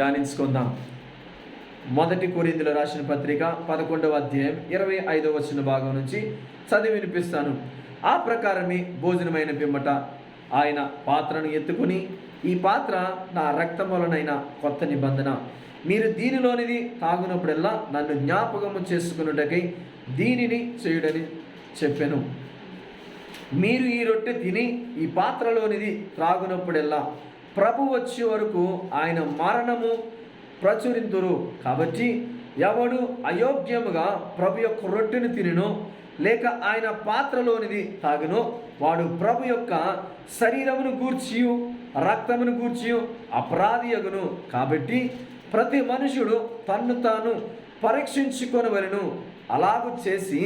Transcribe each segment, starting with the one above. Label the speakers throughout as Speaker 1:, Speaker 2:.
Speaker 1: ధ్యానించుకుందాం. 1 కొరింథీయుల రాసిన పత్రిక 11వ అధ్యాయం 25వ వచన భాగం నుంచి చదివి వినిపిస్తాను. ఆ ప్రకారమే భోజనమైన పిమ్మట ఆయన పాత్రను ఎత్తుకుని, ఈ పాత్ర నా రక్తం వలనైన కొత్త నిబంధన, మీరు దీనిలోనిది తాగునప్పుడల్లా నన్ను జ్ఞాపకము చేసుకున్నటకై దీనిని చేయుడని చెప్పెను. మీరు ఈ రొట్టె తిని ఈ పాత్రలోనిది త్రాగునప్పుడల్లా ప్రభు వచ్చే వరకు ఆయన మరణము ప్రచురింతురు. కాబట్టి ఎవడు అయోగ్యముగా ప్రభు యొక్క రొట్టెను తినో లేక ఆయన పాత్రలోనిది తాగినో వాడు ప్రభు యొక్క శరీరమును గూర్చియు రక్తమును గూర్చియు అపరాధియగును. కాబట్టి ప్రతి మనుషుడు తన్ను తాను పరీక్షించుకొనవలెను. అలాగు చేసి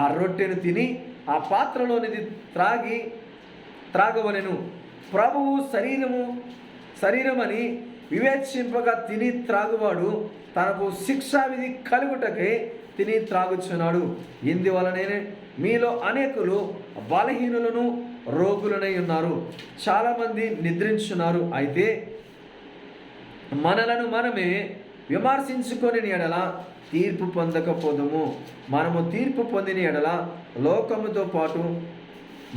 Speaker 1: ఆ రొట్టెను తిని ఆ పాత్రలోనిది త్రాగవలెను. ప్రభువు శరీరమని వివేచింపగా తిని త్రాగువాడు తనకు శిక్షావిధి కలుగుటకే తిని త్రాగుచున్నాడు. ఇందువలనే మీలో అనేకులు బలహీనులను రోగులనై ఉన్నారు, చాలామంది నిద్రించున్నారు. అయితే మనలను మనమే విమర్శించుకొని ఎడల తీర్పు పొందకపోదుము. మనము తీర్పు పొందిన ఎడల లోకముతో పాటు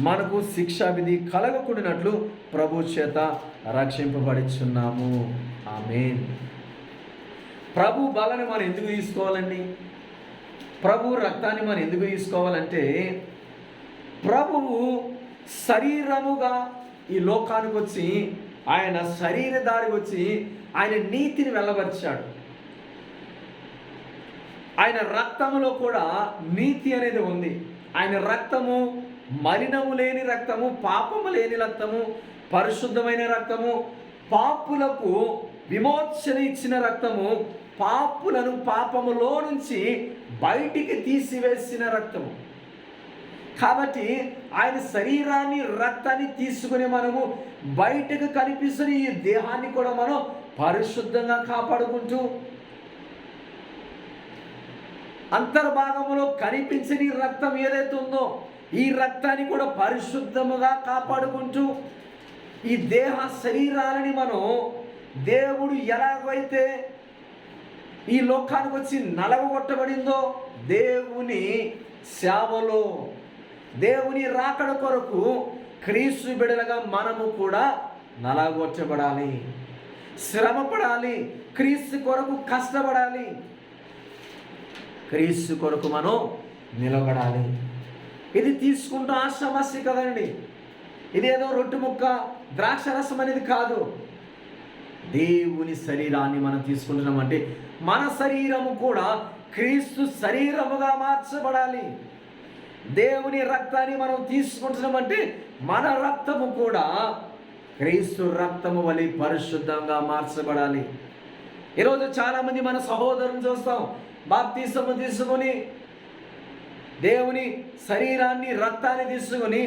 Speaker 1: మనకు శిక్షావిధి కలగకుండానట్లు ప్రభు చేత రక్షింపబడుచున్నాము. ఆమేన్. ప్రభు బలని మనం ఎందుకు తీసుకోవాలండి? ప్రభు రక్తాన్ని మనం ఎందుకు తీసుకోవాలంటే, ప్రభువు శరీరముగా ఈ లోకానికి వచ్చి ఆయన శరీరధారి వచ్చి ఆయన నీతిని వెళ్ళబరిచాడు. ఆయన రక్తములో కూడా నీతి అనేది ఉంది. ఆయన రక్తము మలినము లేని రక్తము, పాపము లేని రక్తము, పరిశుద్ధమైన రక్తము, పాపులకు విమోచన ఇచ్చిన రక్తము, పాపులను పాపములో నుంచి బయటికి తీసివేసిన రక్తము. కాబట్టి ఆయన శరీరాన్ని రక్తాన్ని తీసుకుని మనము బయటకు కనిపిస్తున్న ఈ దేహాన్ని కూడా మనం పరిశుద్ధంగా కాపాడుకుంటూ, అంతర్భాగంలో కనిపించని రక్తం ఏదైతే ఉందో ఈ రక్తాన్ని కూడా పరిశుద్ధముగా కాపాడుకుంటూ, ఈ దేహ శరీరాలని మనం దేవుడు ఎలాగైతే ఈ లోకానికి వచ్చి నలగొట్టబడిందో, దేవుని సేవలో దేవుని రాకడ కొరకు క్రీస్తు బిడ్డలుగా మనము కూడా నలగొట్టబడాలి, శ్రమపడాలి, క్రీస్తు కొరకు కష్టపడాలి, క్రీస్తు కొరకు మనం నిలబడాలి. ఇది తీసుకుంటూ ఆ సమస్య కదండి. ఇదేదో రొట్టె ముక్క ద్రాక్షరసం అనేది కాదు. దేవుని శరీరాన్ని మనం తీసుకుంటున్నామంటే మన శరీరము కూడా క్రీస్తు శరీరముగా మార్చబడాలి. దేవుని రక్తాన్ని మనం తీసుకుంటున్నామంటే మన రక్తము కూడా క్రీస్తు రక్తము వలె పరిశుద్ధంగా మార్చబడాలి. ఈరోజు చాలామంది మన సహోదరుని చూస్తాం, బాప్తిసము తీసుకొని దేవుని శరీరాన్ని రక్తాన్ని తీసుకొని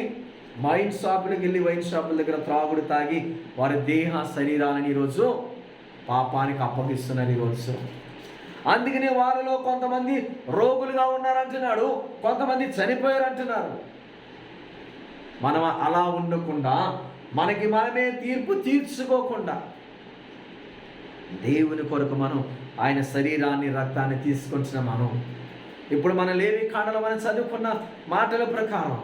Speaker 1: వైన్ షాపులకు వెళ్ళి వైన్ షాపుల దగ్గర త్రాగుడు తాగి వారి దేహ శరీరాలను ఈరోజు పాపానికి అప్పగిస్తున్నారు. ఈరోజు అందుకనే వారిలో కొంతమంది రోగులుగా ఉన్నారంటున్నాడు, కొంతమంది చనిపోయారు అంటున్నారు. మనం అలా ఉండకుండా, మనకి మనమే తీర్పు తీర్చుకోకుండా దేవుని కొరకు మనం ఆయన శరీరాన్ని రక్తాన్ని తీసుకొచ్చిన మనం ఇప్పుడు మన లేవి కాండలో మనం చదువుకున్న మాటల ప్రకారం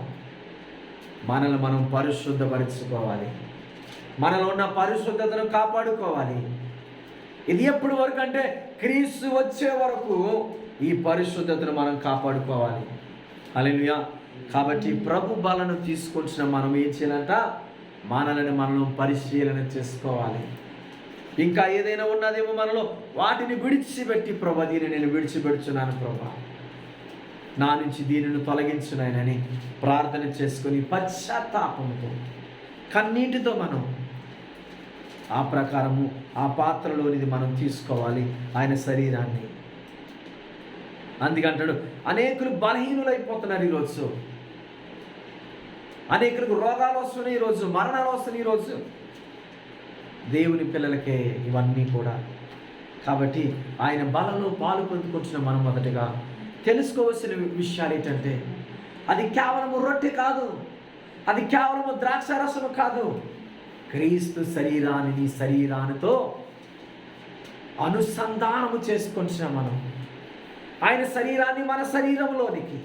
Speaker 1: మనల్ని మనం పరిశుద్ధపరచుకోవాలి, మనలో ఉన్న పరిశుద్ధతను కాపాడుకోవాలి. ఇది ఎప్పటి వరకు అంటే క్రీస్తు వచ్చే వరకు ఈ పరిశుద్ధతను మనం కాపాడుకోవాలి. హల్లెలూయా. కాబట్టి ప్రభు బలను తీసుకొచ్చిన మనం ఏం చేయాలంట? మనల్ని మనం పరిశీలన చేసుకోవాలి. ఇంకా ఏదైనా ఉన్నదేమో మనలో, వాటిని విడిచిపెట్టి ప్రభా దీన్ని నేను విడిచిపెడుచున్నాను ప్రభా, నా నుంచి దీనిని తొలగించునాయనని ప్రార్థన చేసుకొని పశ్చాత్తాపంతో కన్నీటితో మనం ఆ ప్రకారము ఆ పాత్రలోనిది మనం తీసుకోవాలి ఆయన శరీరాన్ని. అందుకంటాడు అనేకులు బలహీనులైపోతున్నారు ఈరోజు, అనేకులకు రోగాలు వస్తున్నాయి, ఈరోజు మరణాలు వస్తున్నాయి ఈరోజు. దేవుని పిల్లలకే ఇవన్నీ కూడా. కాబట్టి ఆయన బలంలో పాలు పొందుకుంటున్న మనం మొదటిగా తెలుసుకోవాల్సిన విషయాలు ఏంటంటే, అది కేవలము రొట్టె కాదు, అది కేవలము ద్రాక్షారసము కాదు, క్రీస్తు శరీరాన్ని శరీరానితో అనుసంధానము చేసుకొంటున్నాం మనం. ఆయన శరీరాన్ని మన శరీరంలోనికి,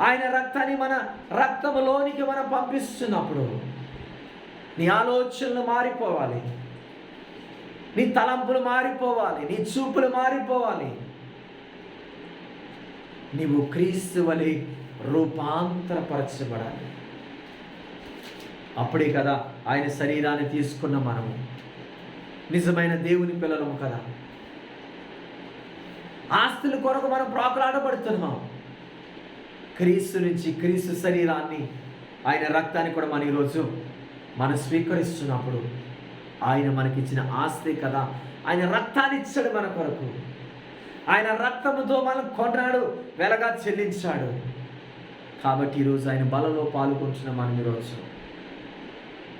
Speaker 1: ఆయన రక్తాన్ని మన రక్తంలోనికి మనం పంపిస్తున్నప్పుడు నీ ఆలోచనలు మారిపోవాలి, నీ తలంపులు మారిపోవాలి, నీ చూపులు మారిపోవాలి. నీవు క్రీస్తు వలె రూపాంతరపరచబడాలి. అప్పుడే కదా ఆయన శరీరాన్ని తీసుకున్న మనము నిజమైన దేవుని పిల్లలము కదా. ఆస్తుల కొరకు మనం ప్రాకులాడబడుతున్నాం. క్రీస్తు నుంచి, క్రీస్తు శరీరాన్ని, ఆయన రక్తాన్ని కూడా మనం ఈరోజు మనం స్వీకరిస్తున్నప్పుడు ఆయన మనకిచ్చిన ఆస్తి కదా. ఆయన రక్తాన్ని ఇచ్చాడు మన కొరకు. ఆయన రక్తముతో మనం కొన్నాడు, వెలగా చెల్లించాడు. కాబట్టి ఈరోజు ఆయన బలలో పాల్గొంటున్న మనం ఈరోజు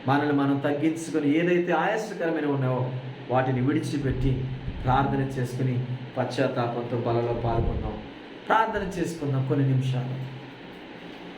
Speaker 1: మనల్ని మనం తగ్గించుకొని ఏదైతే ఆయాసకరమైన ఉన్నావో వాటిని విడిచిపెట్టి ప్రార్థన చేసుకుని పశ్చాత్తాపంతో బలలో పాల్గొన్నాం. ప్రార్థన చేసుకుందాం కొన్ని నిమిషాలు.